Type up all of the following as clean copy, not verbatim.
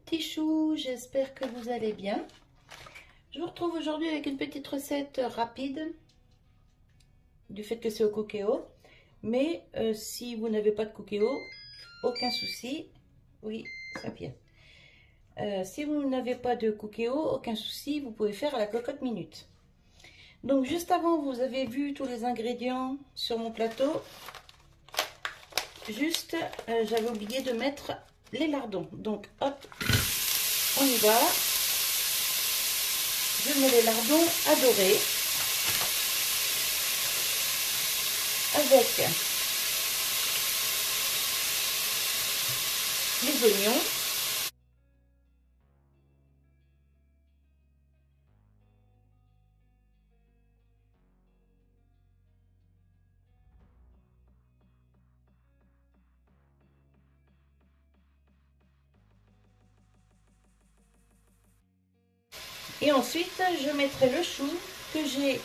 Petits choux, j'espère que vous allez bien. Je vous retrouve aujourd'hui avec une petite recette rapide du fait que c'est au Cookéo. Mais si vous n'avez pas de Cookéo, aucun souci. Oui, ça vient. Si vous n'avez pas de Cookéo, aucun souci, vous pouvez faire à la cocotte minute. Donc juste avant, vous avez vu tous les ingrédients sur mon plateau. Juste, j'avais oublié de mettre les lardons. Donc hop, on y va. Je mets les lardons à dorer avec les oignons, et ensuite je mettrai le chou que j'ai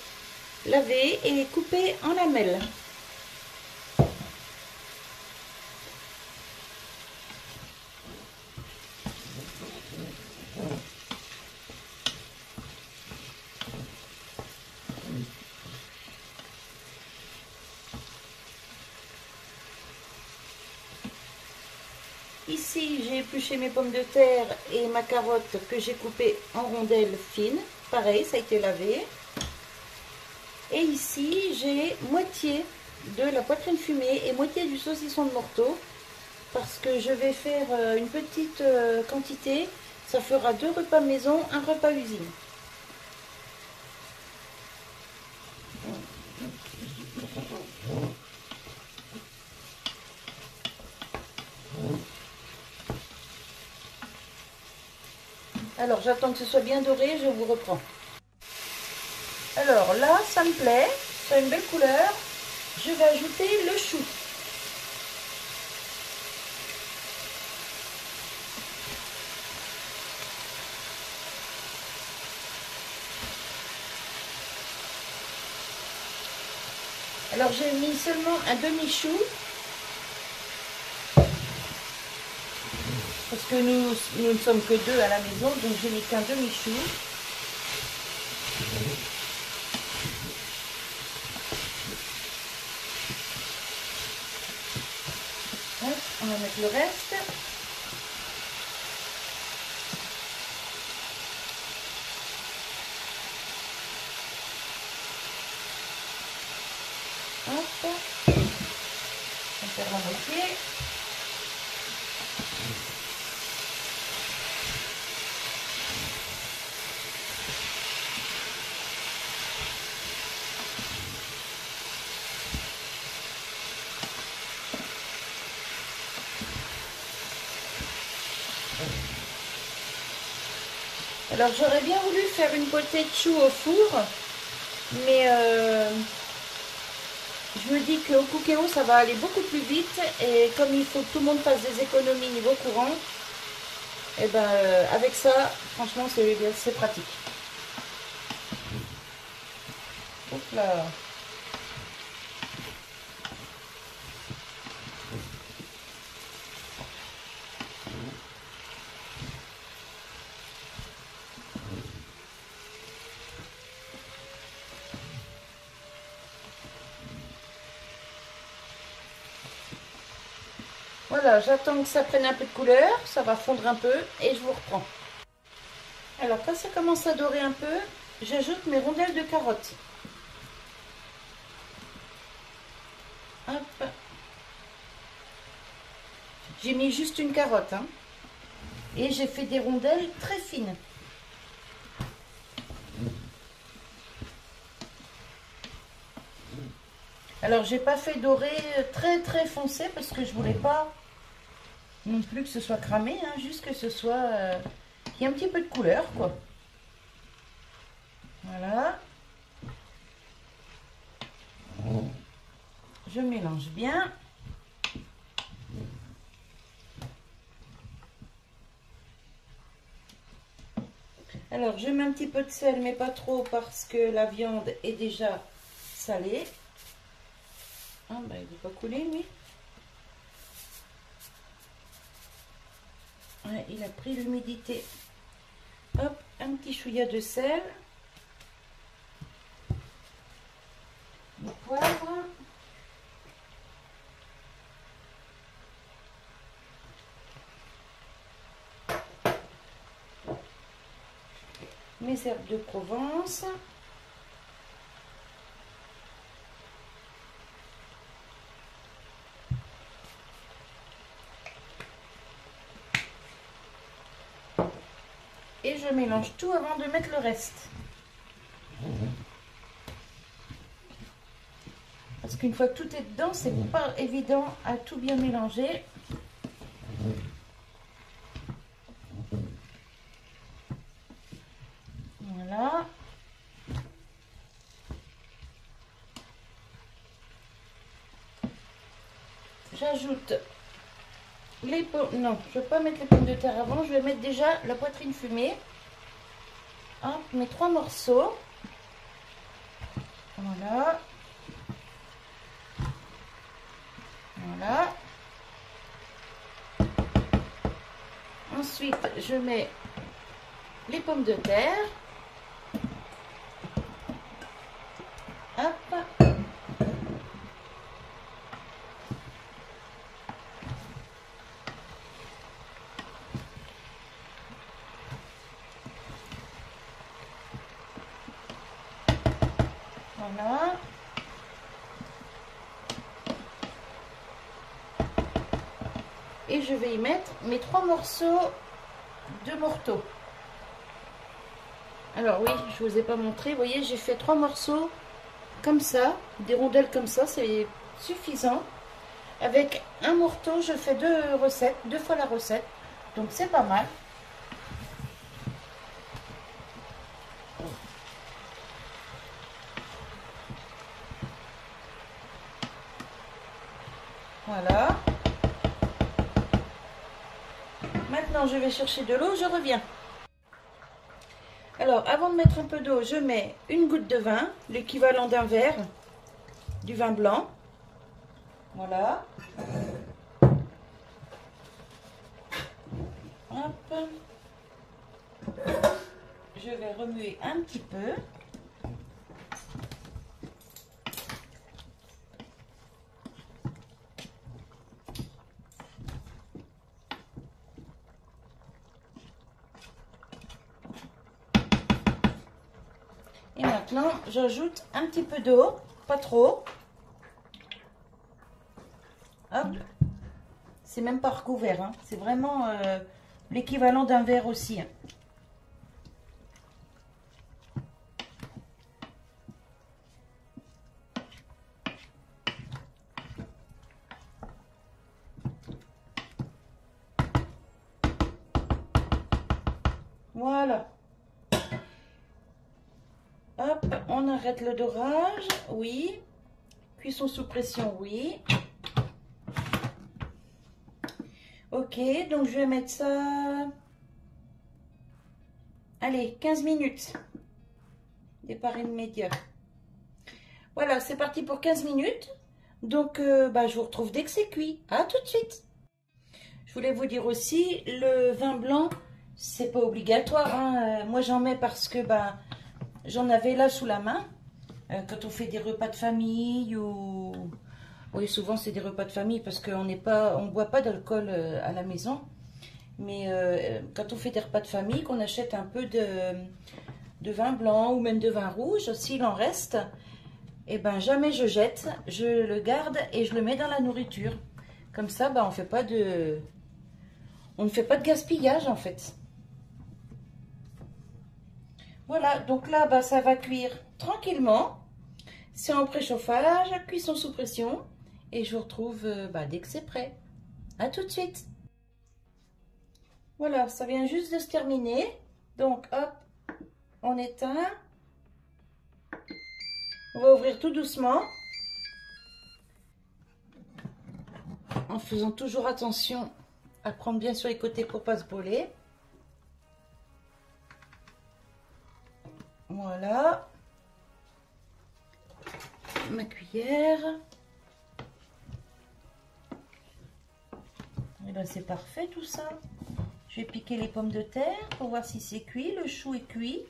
lavé et coupé en lamelles. Ici, j'ai épluché mes pommes de terre et ma carotte que j'ai coupée en rondelles fines. Pareil, ça a été lavé. Et ici, j'ai moitié de la poitrine fumée et moitié du saucisson de morteau. Parce que je vais faire une petite quantité. Ça fera 2 repas maison, 1 repas usine. Alors, j'attends que ce soit bien doré, je vous reprends. Alors là, ça me plaît, ça a une belle couleur. Je vais ajouter le chou. Alors, j'ai mis seulement un demi-chou. Parce que nous ne sommes que 2 à la maison, donc j'ai mis qu'un demi-chou. On va mettre le reste. Hop. On va faire la moitié. Alors j'aurais bien voulu faire une potée de chou au four, mais je me dis qu'au Cookéo ça va aller beaucoup plus vite, et comme il faut que tout le monde fasse des économies niveau courant, et ben avec ça, franchement c'est pratique. Hop là. Voilà, j'attends que ça prenne un peu de couleur, ça va fondre un peu et je vous reprends. Alors quand ça commence à dorer un peu, j'ajoute mes rondelles de carottes. Hop. J'ai mis juste une carotte, hein, et j'ai fait des rondelles très fines. Alors j'ai pas fait dorer très foncé parce que je voulais pas non plus que ce soit cramé, hein, juste que ce soit qu'il y ait un petit peu de couleur, quoi. Voilà. Je mélange bien. Alors je mets un petit peu de sel, mais pas trop parce que la viande est déjà salée. Ah bah il ne veut pas couler, lui. Ouais, il a pris l'humidité. Hop, un petit chouïa de sel. Du poivre. Mes herbes de Provence. Et je mélange tout avant de mettre le reste. Parce qu'une fois que tout est dedans, c'est pas évident à tout bien mélanger. Voilà. J'ajoute les pommes. Non, je ne vais pas mettre les pommes de terre avant. Je vais mettre déjà la poitrine fumée. Hop, mes 3 morceaux. Voilà. Voilà. Ensuite, je mets les pommes de terre. Hop. Voilà. Et je vais y mettre mes 3 morceaux de morteau. Alors oui, je vous ai pas montré. Vous voyez, j'ai fait 3 morceaux comme ça, des rondelles comme ça, c'est suffisant. Avec un morceau, je fais 2 recettes, 2 fois la recette. Donc c'est pas mal. Voilà. Maintenant, je vais chercher de l'eau, je reviens. Alors, avant de mettre un peu d'eau, je mets une goutte de vin, l'équivalent d'un verre, du vin blanc. Voilà. Hop. Je vais remuer un petit peu. Et maintenant, j'ajoute un petit peu d'eau, pas trop. Hop. C'est même pas recouvert, hein. C'est vraiment l'équivalent d'un verre aussi. Hein. Voilà. Hop, on arrête le dorage, oui. Cuisson sous pression, oui. Ok, donc je vais mettre ça... Allez, 15 minutes. Départ immédiat. Voilà, c'est parti pour 15 minutes. Donc, je vous retrouve dès que c'est cuit. À tout de suite. Je voulais vous dire aussi, le vin blanc, c'est pas obligatoire. Hein. Moi, j'en mets parce que j'en avais là sous la main. Quand on fait des repas de famille ou... Oui, souvent c'est des repas de famille parce qu'on ne boit pas d'alcool à la maison. Mais quand on fait des repas de famille, qu'on achète un peu de vin blanc ou même de vin rouge, s'il en reste, et jamais je jette, je le garde et je le mets dans la nourriture. Comme ça, on ne fait pas de gaspillage en fait. Voilà, donc là, ça va cuire tranquillement. C'est en préchauffage, cuisson sous pression. Et je vous retrouve dès que c'est prêt. À tout de suite. Voilà, ça vient juste de se terminer. Donc, hop, on éteint. On va ouvrir tout doucement. En faisant toujours attention à prendre bien sur les côtés pour ne pas se brûler. Voilà. Ma cuillère. Et c'est parfait tout ça. Je vais piquer les pommes de terre pour voir si c'est cuit. Le chou est cuit.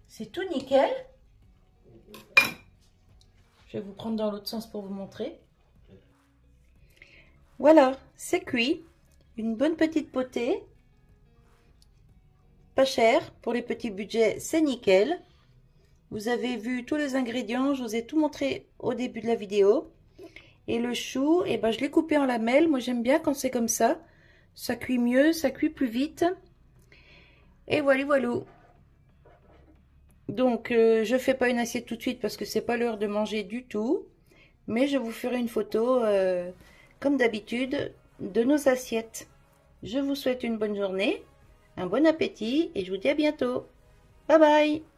C'est tout nickel. Je vais vous prendre dans l'autre sens pour vous montrer. Voilà, c'est cuit. Une bonne petite potée. Pas cher. Pour les petits budgets, c'est nickel. Vous avez vu tous les ingrédients. Je vous ai tout montré au début de la vidéo. Et le chou, eh ben, je l'ai coupé en lamelles. Moi, j'aime bien quand c'est comme ça. Ça cuit mieux, ça cuit plus vite. Et voilà, voilà. Donc, je fais pas une assiette tout de suite parce que c'est pas l'heure de manger du tout. Mais je vous ferai une photo, comme d'habitude, de nos assiettes. Je vous souhaite une bonne journée, un bon appétit et je vous dis à bientôt. Bye bye!